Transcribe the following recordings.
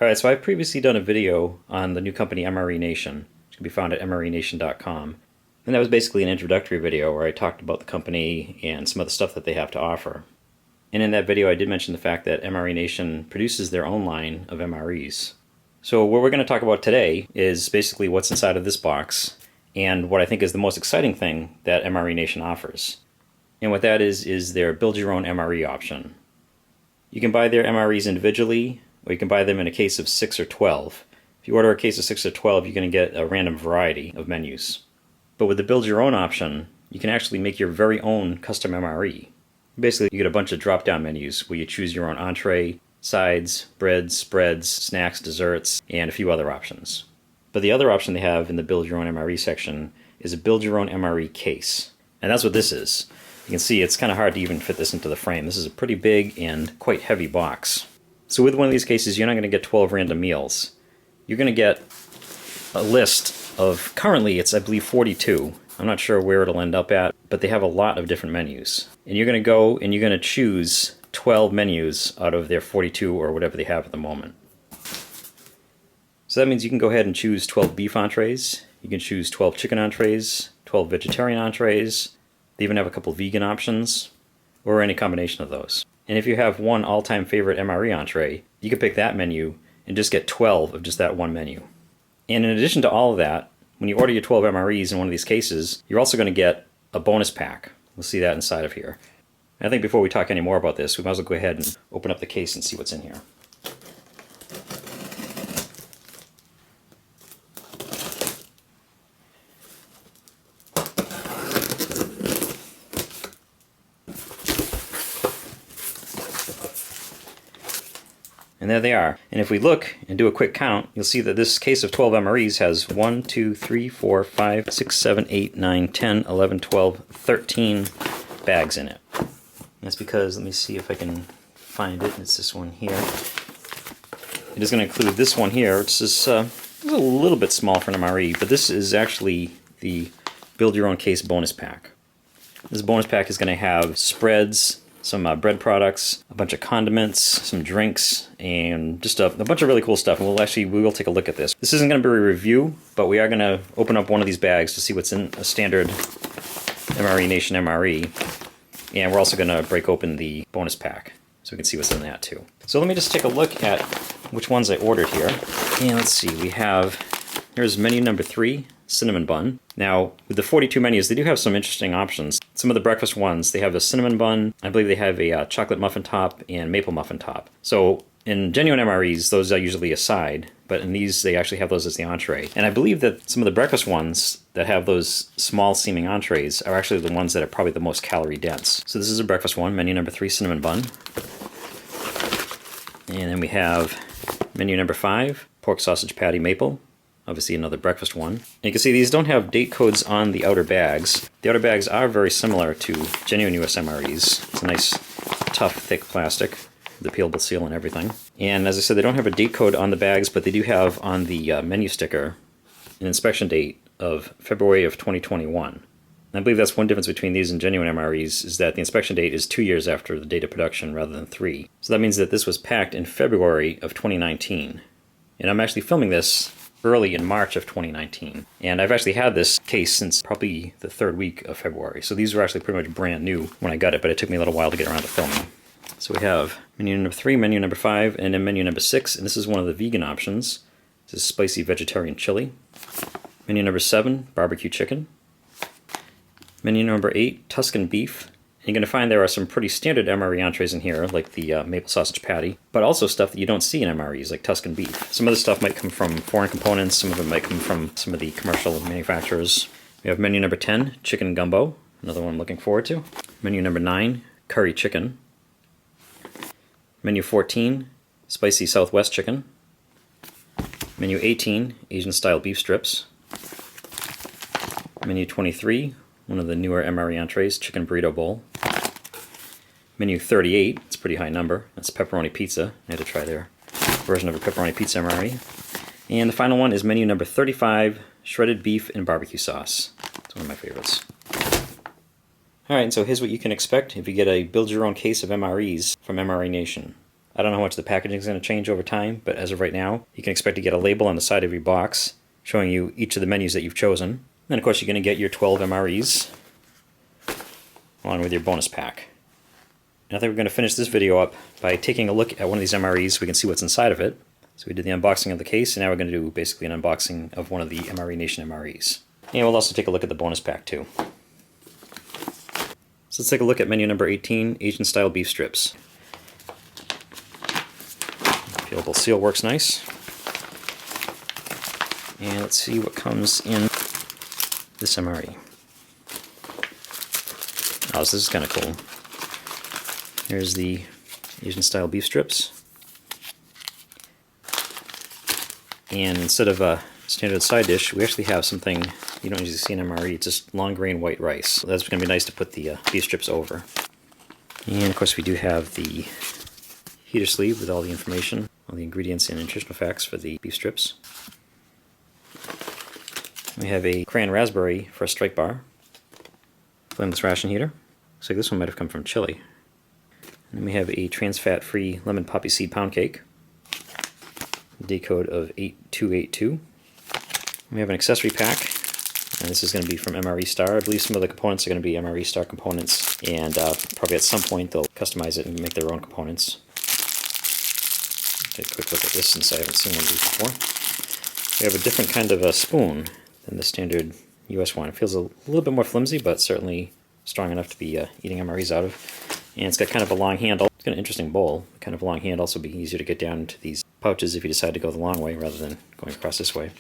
Alright, so I've previously done a video on the new company MRE Nation, which can be found at MREnation.com. And that was basically an introductory video where I talked about the company and some of the stuff that they have to offer. And in that video I did mention the fact that MRE Nation produces their own line of MREs. So what we're going to talk about today is basically what's inside of this box and what I think is the most exciting thing that MRE Nation offers. And what that is their build your own MRE option. You can buy their MREs individually, or you can buy them in a case of 6 or 12. If you order a case of 6 or 12, you're going to get a random variety of menus. But with the build your own option, you can actually make your very own custom MRE. Basically, you get a bunch of drop-down menus where you choose your own entree, sides, breads, spreads, snacks, desserts, and a few other options. But the other option they have in the build your own MRE section is a build your own MRE case. And that's what this is. You can see it's kind of hard to even fit this into the frame. This is a pretty big and quite heavy box. So with one of these cases, you're not going to get 12 random meals. You're going to get a list of, currently it's I believe 42. I'm not sure where it'll end up at, but they have a lot of different menus. And you're going to go and you're going to choose 12 menus out of their 42 or whatever they have at the moment. So that means you can go ahead and choose 12 beef entrees, you can choose 12 chicken entrees, 12 vegetarian entrees, they even have a couple vegan options, or any combination of those. And if you have one all-time favorite MRE entree, you can pick that menu and just get 12 of just that one menu. And in addition to all of that, when you order your 12 MREs in one of these cases, you're also going to get a bonus pack. We'll see that inside of here. And I think before we talk any more about this, we might as well go ahead and open up the case and see what's in here. And there they are. And if we look and do a quick count, you'll see that this case of 12 MREs has 1, 2, 3, 4, 5, 6, 7, 8, 9, 10, 11, 12, 13 bags in it. And that's because, let me see if I can find it. It's this one here. It is going to include this one here, which is a little bit small for an MRE, but this is actually the Build Your Own Case bonus pack. This bonus pack is going to have spreads, some bread products, a bunch of condiments, some drinks, and just a bunch of really cool stuff. And we will take a look at this. This isn't going to be a review, but we are going to open up one of these bags to see what's in a standard MRE Nation MRE. And we're also going to break open the bonus pack so we can see what's in that too. So let me just take a look at which ones I ordered here. And let's see, here's menu number 3, cinnamon bun. Now, with the 42 menus, they do have some interesting options. Some of the breakfast ones, they have a cinnamon bun. I believe they have a chocolate muffin top and maple muffin top. So in genuine MREs, those are usually a side, but in these, they actually have those as the entree. And I believe that some of the breakfast ones that have those small seeming entrees are actually the ones that are probably the most calorie dense. So this is a breakfast one, menu number 3, cinnamon bun. And then we have menu number 5, pork sausage patty maple. Obviously another breakfast one. And you can see these don't have date codes on the outer bags. The outer bags are very similar to genuine US MREs. It's a nice, tough, thick plastic, the peelable seal and everything. And as I said, they don't have a date code on the bags, but they do have on the menu sticker an inspection date of February of 2021. And I believe that's one difference between these and genuine MREs, is that the inspection date is 2 years after the date of production rather than 3. So that means that this was packed in February of 2019. And I'm actually filming this early in March of 2019. And I've actually had this case since probably the 3rd week of February. So these were actually pretty much brand new when I got it, but it took me a little while to get around to filming. So we have menu number 3, menu number 5, and then menu number 6, and this is one of the vegan options. This is spicy vegetarian chili. Menu number 7, barbecue chicken. Menu number 8, Tuscan beef. And you're going to find there are some pretty standard MRE entrees in here, like the maple sausage patty, but also stuff that you don't see in MREs, like Tuscan beef. Some of the stuff might come from foreign components, some of it might come from some of the commercial manufacturers. We have menu number 10, chicken gumbo, another one I'm looking forward to. Menu number 9, curry chicken. Menu 14, spicy Southwest chicken. Menu 18, Asian style beef strips. Menu 23, one of the newer MRE entrees, chicken burrito bowl. Menu 38, it's a pretty high number, that's pepperoni pizza. I had to try their version of a pepperoni pizza MRE. And the final one is menu number 35, shredded beef and barbecue sauce. It's one of my favorites. Alright, so here's what you can expect if you get a build your own case of MREs from MRE Nation. I don't know how much the packaging is going to change over time, but as of right now, you can expect to get a label on the side of your box showing you each of the menus that you've chosen. Then of course you're going to get your 12 MREs along with your bonus pack. And I think we're going to finish this video up by taking a look at one of these MREs so we can see what's inside of it. So we did the unboxing of the case, and now we're going to do basically an unboxing of one of the MRE Nation MREs. And we'll also take a look at the bonus pack too. So let's take a look at menu number 18, Asian style beef strips. Peelable seal works nice. And let's see what comes in this MRE. Oh, this is kind of cool. Here's the Asian style beef strips. And instead of a standard side dish, we actually have something you don't usually see in MRE. It's just long grain white rice. So that's going to be nice to put the beef strips over. And of course we do have the heater sleeve with all the information, all the ingredients and nutritional facts for the beef strips. We have a crayon raspberry for a strike bar, flameless ration heater. Looks like this one might have come from Chile. And then we have a trans fat free lemon poppy seed pound cake, day code of 8282. We have an accessory pack, and this is going to be from MRE Star. I believe some of the components are going to be MRE Star components, and probably at some point they'll customize it and make their own components. Take a quick look at this since I haven't seen one of these before. We have a different kind of a spoon than the standard US one. It feels a little bit more flimsy, but certainly strong enough to be eating MREs out of. And it's got kind of a long handle. It's got an interesting bowl. Kind of a long handle, so it'll be easier to get down into these pouches if you decide to go the long way rather than going across this way.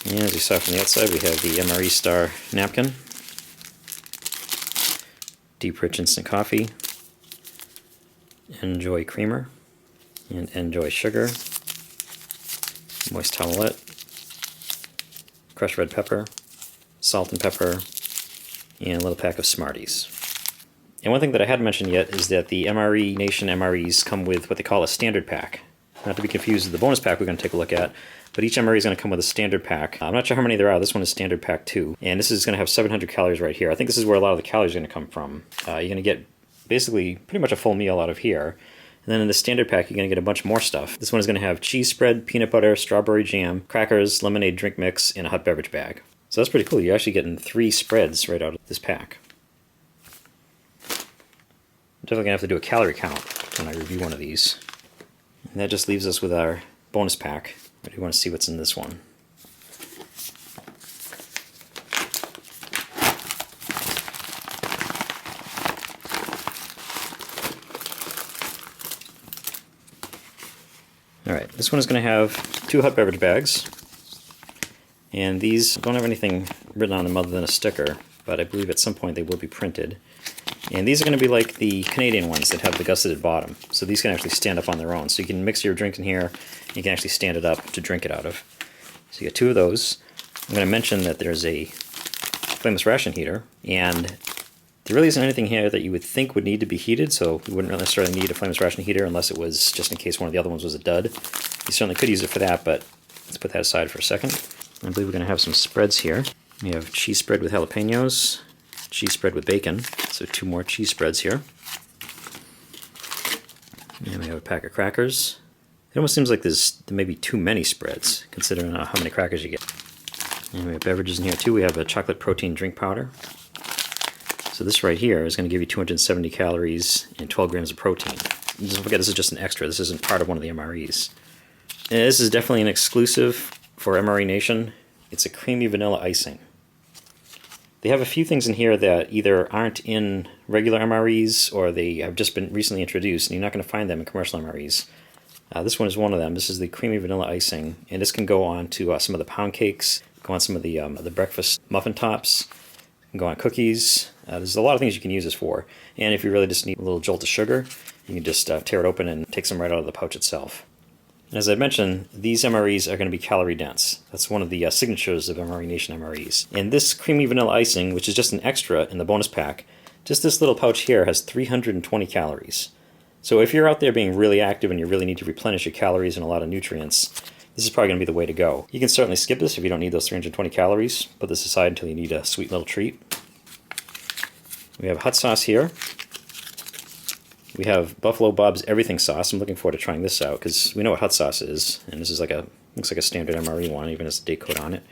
And as you saw from the outside, we have the MRE Star napkin, Deep Rich Instant Coffee, Enjoy Creamer, and Enjoy Sugar, Moist Towelette, crushed red pepper, salt and pepper, and a little pack of Smarties. And one thing that I hadn't mentioned yet is that the MRE Nation MREs come with what they call a standard pack. Not to be confused with the bonus pack we're going to take a look at, but each MRE is going to come with a standard pack. I'm not sure how many there are. This one is standard pack 2, and this is going to have 700 calories right here. I think this is where a lot of the calories are going to come from. You're going to get basically pretty much a full meal out of here. And then in the standard pack, you're going to get a bunch more stuff. This one is going to have cheese spread, peanut butter, strawberry jam, crackers, lemonade drink mix, and a hot beverage bag. So that's pretty cool. You're actually getting 3 spreads right out of this pack. I'm definitely going to have to do a calorie count when I review one of these. And that just leaves us with our bonus pack. I do want to see what's in this one. Alright, this one is going to have 2 hot beverage bags, and these don't have anything written on them other than a sticker, but I believe at some point they will be printed. And these are going to be like the Canadian ones that have the gusseted bottom, so these can actually stand up on their own. So you can mix your drink in here, you can actually stand it up to drink it out of. So you get 2 of those. I'm going to mention that there's a flameless ration heater, and there really isn't anything here that you would think would need to be heated, so you wouldn't really necessarily need a flameless ration heater unless it was just in case one of the other ones was a dud. You certainly could use it for that, but let's put that aside for a second. I believe we're going to have some spreads here. We have cheese spread with jalapenos, cheese spread with bacon, so 2 more cheese spreads here. And we have a pack of crackers. It almost seems like there may be too many spreads, considering how many crackers you get. And we have beverages in here too. We have a chocolate protein drink powder. So this right here is going to give you 270 calories and 12 grams of protein. Don't forget, this is just an extra. This isn't part of one of the MREs. And this is definitely an exclusive for MRE Nation. It's a creamy vanilla icing. They have a few things in here that either aren't in regular MREs or they have just been recently introduced, and you're not going to find them in commercial MREs. This one is one of them. This is the creamy vanilla icing, and this can go on to some of the pound cakes, go on some of the breakfast muffin tops, can go on cookies. There's a lot of things you can use this for. And if you really just need a little jolt of sugar, you can just tear it open and take some right out of the pouch itself. And as I mentioned, these MREs are going to be calorie dense. That's one of the signatures of MRE Nation MREs. And this creamy vanilla icing, which is just an extra in the bonus pack, just this little pouch here has 320 calories. So if you're out there being really active and you really need to replenish your calories and a lot of nutrients, this is probably going to be the way to go. You can certainly skip this if you don't need those 320 calories. Put this aside until you need a sweet little treat. We have hot sauce here. We have Buffalo Bob's Everything Sauce. I'm looking forward to trying this out because we know what hot sauce is, and this is like looks like a standard MRE one, even has a date code on it.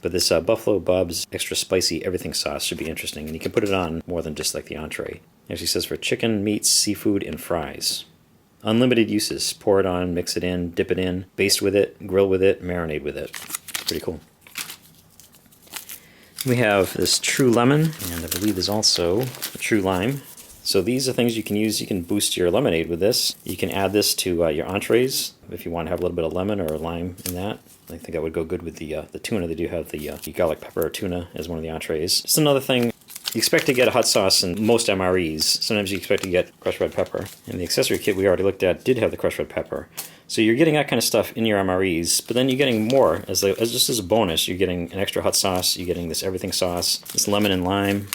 But this Buffalo Bob's Extra Spicy Everything Sauce should be interesting, and you can put it on more than just like the entree. It actually says for chicken, meats, seafood, and fries. Unlimited uses. Pour it on, mix it in, dip it in, baste with it, grill with it, marinate with it. Pretty cool. We have this True Lemon, and I believe there's also a True Lime. So these are things you can use. You can boost your lemonade with this. You can add this to your entrees if you want to have a little bit of lemon or lime in that. I think that would go good with the tuna. They do have the garlic pepper tuna as one of the entrees. Just another thing. You expect to get a hot sauce in most MREs. Sometimes you expect to get crushed red pepper. And the accessory kit we already looked at did have the crushed red pepper. So you're getting that kind of stuff in your MREs, but then you're getting more. Just as a bonus, you're getting an extra hot sauce, you're getting this everything sauce, this lemon and lime.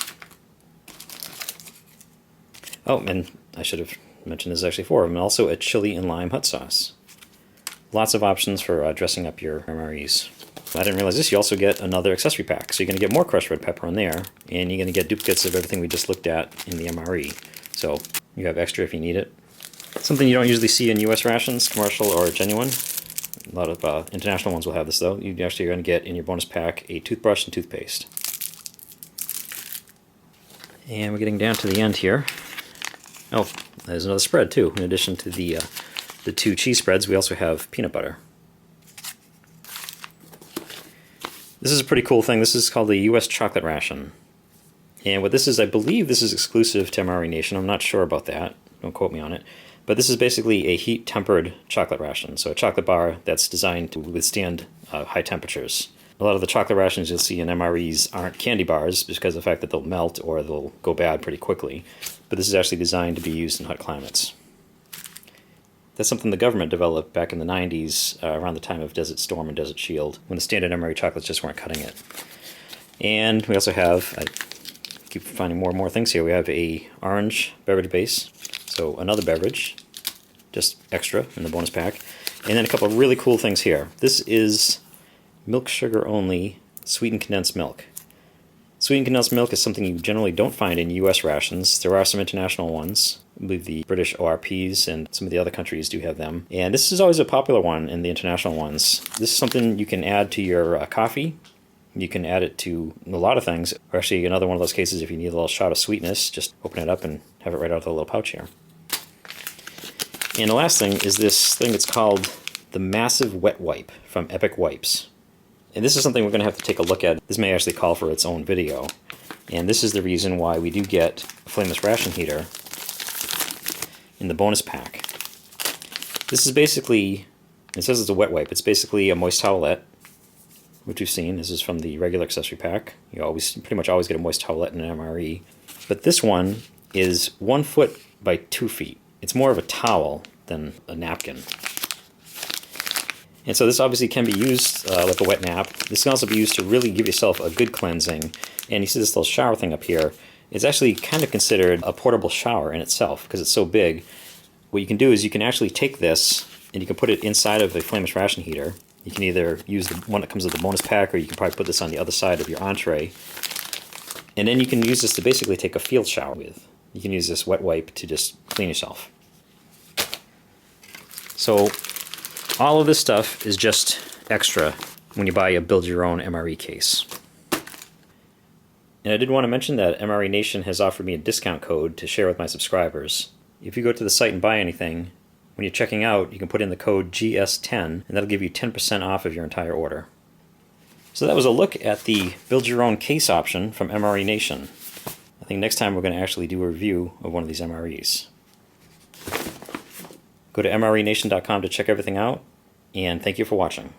Oh, and I should have mentioned there's actually 4 of them. Also a chili and lime hot sauce. Lots of options for dressing up your MREs. I didn't realize this. You also get another accessory pack. So you're going to get more crushed red pepper in there, and you're going to get duplicates of everything we just looked at in the MRE. So you have extra if you need it. Something you don't usually see in U.S. rations, commercial or genuine. A lot of international ones will have this, though. You actually are going to get in your bonus pack a toothbrush and toothpaste. And we're getting down to the end here. Oh, there's another spread, too. In addition to the 2 cheese spreads, we also have peanut butter. This is a pretty cool thing. This is called the U.S. chocolate ration. And what this is, I believe this is exclusive to MRE Nation. I'm not sure about that. Don't quote me on it. But this is basically a heat-tempered chocolate ration. So a chocolate bar that's designed to withstand high temperatures. A lot of the chocolate rations you'll see in MREs aren't candy bars because of the fact that they'll melt or they'll go bad pretty quickly. But this is actually designed to be used in hot climates. That's something the government developed back in the 90s, around the time of Desert Storm and Desert Shield, when the standard MRE chocolates just weren't cutting it. And we also have, I keep finding more and more things here, we have a orange beverage base, so another beverage, just extra in the bonus pack. And then a couple of really cool things here. This is milk sugar only sweetened condensed milk. Sweetened condensed milk is something you generally don't find in U.S. rations. There are some international ones. I believe the British ORPs and some of the other countries do have them. And this is always a popular one in the international ones. This is something you can add to your coffee. You can add it to a lot of things. Or actually, another one of those cases, if you need a little shot of sweetness, just open it up and have it right out of the little pouch here. And the last thing is this thing that's called the Massive Wet Wipe from Epic Wipes. And this is something we're going to have to take a look at. This may actually call for its own video. And this is the reason why we do get a flameless ration heater in the bonus pack. This is basically, it says it's a wet wipe, it's basically a moist towelette, which we've seen. This is from the regular accessory pack. You pretty much always get a moist towelette in an MRE. But this one is 1 foot by 2 feet. It's more of a towel than a napkin. And so this obviously can be used like a wet nap. This can also be used to really give yourself a good cleansing. And you see this little shower thing up here. It's actually kind of considered a portable shower in itself because it's so big. What you can do is you can actually take this and you can put it inside of a flameless ration heater. You can either use the one that comes with the bonus pack, or you can probably put this on the other side of your entree. And then you can use this to basically take a field shower with. You can use this wet wipe to just clean yourself. So all of this stuff is just extra when you buy a build-your-own MRE case. And I did want to mention that MRE Nation has offered me a discount code to share with my subscribers. If you go to the site and buy anything, when you're checking out, you can put in the code GS10, and that'll give you 10% off of your entire order. So that was a look at the build-your-own case option from MRE Nation. I think next time we're going to actually do a review of one of these MREs. Go to MREnation.com to check everything out, and thank you for watching.